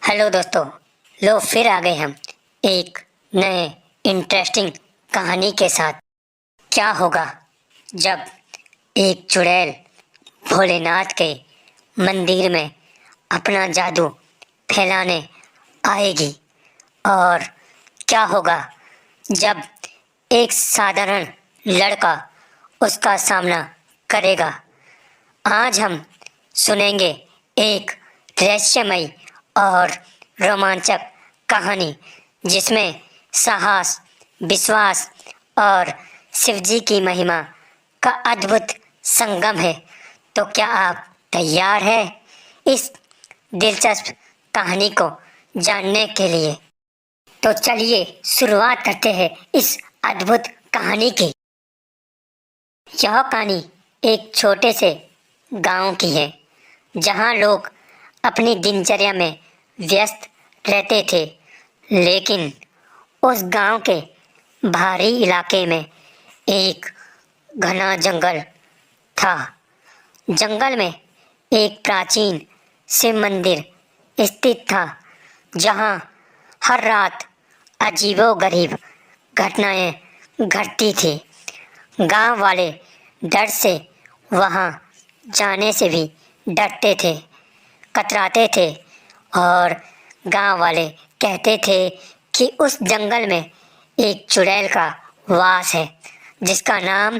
Hello दोस्तों। लो फिर आ गए हम एक नए इंटरेस्टिंग कहानी के साथ। क्या होगा जब एक चुड़ैल भोलेनाथ के मंदिर में अपना जादू फैलाने आएगी, और क्या होगा जब एक साधारण लड़का उसका सामना करेगा। आज हम सुनेंगे एक रहस्यमयी और रोमांचक कहानी जिसमें साहस, विश्वास और शिवजी की महिमा का अद्भुत संगम है। तो क्या आप तैयार हैं इस दिलचस्प कहानी को जानने के लिए? तो चलिए शुरुआत करते हैं इस अद्भुत कहानी की। यह कहानी एक छोटे से गांव की है, जहां लोग अपनी दिनचर्या में व्यस्त रहते थे। लेकिन उस गांव के बाहरी इलाके में एक घना जंगल था। जंगल में एक प्राचीन शिव मंदिर स्थित था, जहां हर रात अजीबोगरीब घटनाएं घटती थी। गांव वाले डर से वहां जाने से भी डरते थे, कतराते थे, और गांव वाले कहते थे कि उस जंगल में एक चुड़ैल का वास है, जिसका नाम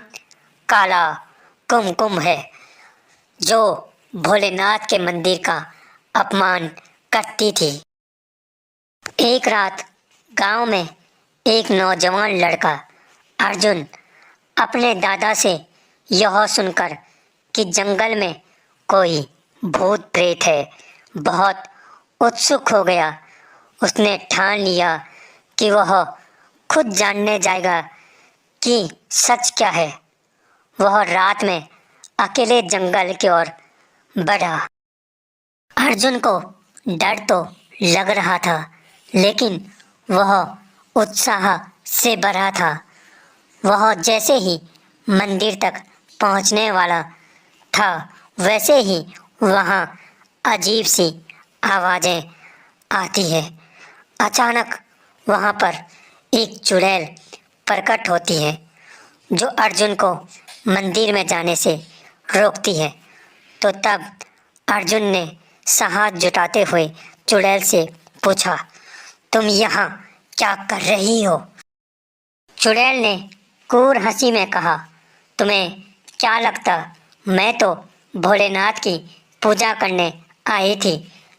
काला कुमकुम है, जो भोलेनाथ के मंदिर का अपमान करती थी। एक रात गांव में एक नौजवान लड़का अर्जुन अपने दादा से यह सुनकर कि जंगल में कोई भूत प्रेत है, बहुत उत्सुक हो गया। उसने ठान लिया कि वह खुद जानने जाएगा कि सच क्या है। वह रात में अकेले जंगल की ओर बढ़ा। अर्जुन को डर तो लग रहा था, लेकिन वह उत्साह से भरा था। वह जैसे ही मंदिर तक पहुंचने वाला था, वैसे ही वहां अजीब सी आवाजें आती है। अचानक वहां पर एक चुड़ैल प्रकट होती है, जो अर्जुन को मंदिर में जाने से रोकती है। तो तब अर्जुन ने साहस जुटाते हुए चुड़ैल से पूछा, तुम यहाँ क्या कर रही हो? चुड़ैल ने क्रूर हंसी में कहा, तुम्हें क्या लगता मैं तो भोलेनाथ की पूजा करने आई थी,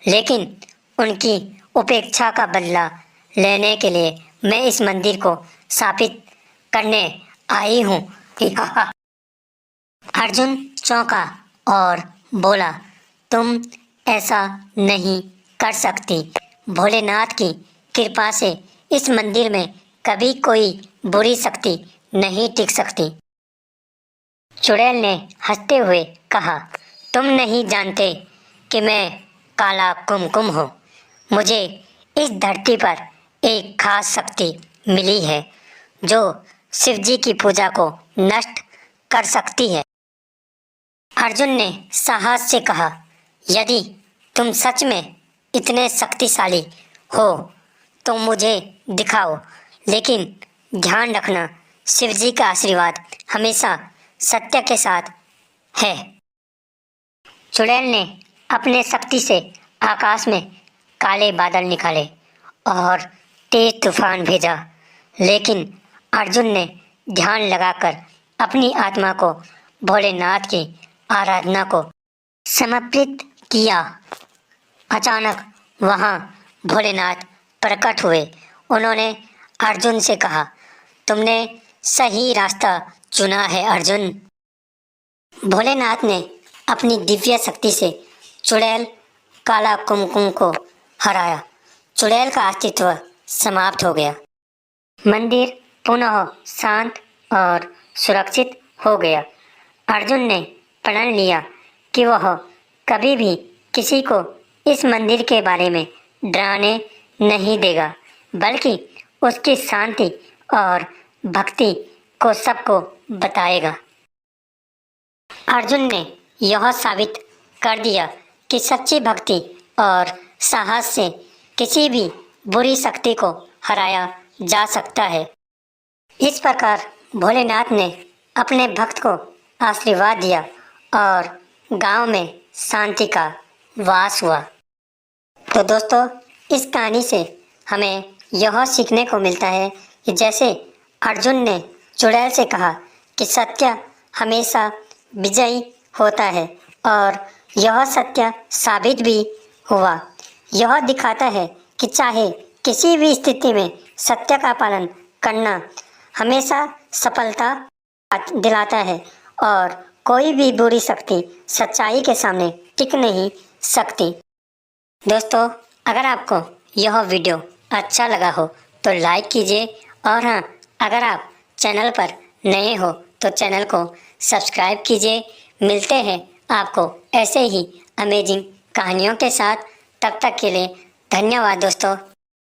लेकिन उनकी उपेक्षा का बदला लेने के लिए मैं इस मंदिर को स्थापित करने आई हूँ। अर्जुन चौंका और बोला, तुम ऐसा नहीं कर सकती। भोलेनाथ की कृपा से इस मंदिर में कभी कोई बुरी शक्ति नहीं टिक सकती। चुड़ैल ने हंसते हुए कहा, तुम नहीं जानते कि मैं काला कुमकुम हूँ। मुझे इस धरती पर एक खास शक्ति मिली है, जो शिवजी की पूजा को नष्ट कर सकती है। अर्जुन ने साहस से कहा, यदि तुम सच में इतने शक्तिशाली हो तो मुझे दिखाओ, लेकिन ध्यान रखना शिवजी का आशीर्वाद हमेशा सत्य के साथ है। चुड़ैल ने अपने शक्ति से आकाश में काले बादल निकाले और तेज तूफान भेजा, लेकिन अर्जुन ने ध्यान लगाकर अपनी आत्मा को भोलेनाथ की आराधना को समर्पित किया। अचानक वहां भोलेनाथ प्रकट हुए। उन्होंने अर्जुन से कहा, तुमने सही रास्ता चुना है अर्जुन। भोलेनाथ ने अपनी दिव्य शक्ति से चुड़ैल काला कुमकुम को हराया। चुड़ैल का अस्तित्व समाप्त हो गया। मंदिर पुनः शांत और सुरक्षित हो गया। अर्जुन ने प्रण लिया कि वह कभी भी किसी को इस मंदिर के बारे में डराने नहीं देगा, बल्कि उसकी शांति और भक्ति को सबको बताएगा। अर्जुन ने यह साबित कर दिया कि सच्ची भक्ति और साहस से किसी भी बुरी शक्ति को हराया जा सकता है। इस प्रकार भोलेनाथ ने अपने भक्त को आशीर्वाद दिया और गांव में शांति का वास हुआ। तो दोस्तों, इस कहानी से हमें यह सीखने को मिलता है कि जैसे अर्जुन ने चुड़ैल से कहा कि सत्य हमेशा विजयी होता है और यह सत्य साबित भी हुआ। यह दिखाता है कि चाहे किसी भी स्थिति में सत्य का पालन करना हमेशा सफलता दिलाता है और कोई भी बुरी शक्ति सच्चाई के सामने टिक नहीं सकती। दोस्तों, अगर आपको यह वीडियो अच्छा लगा हो तो लाइक कीजिए और हाँ, अगर आप चैनल पर नए हो तो चैनल को सब्सक्राइब कीजिए। मिलते हैं आपको ऐसे ही अमेजिंग कहानियों के साथ। तब तक के लिए धन्यवाद दोस्तों।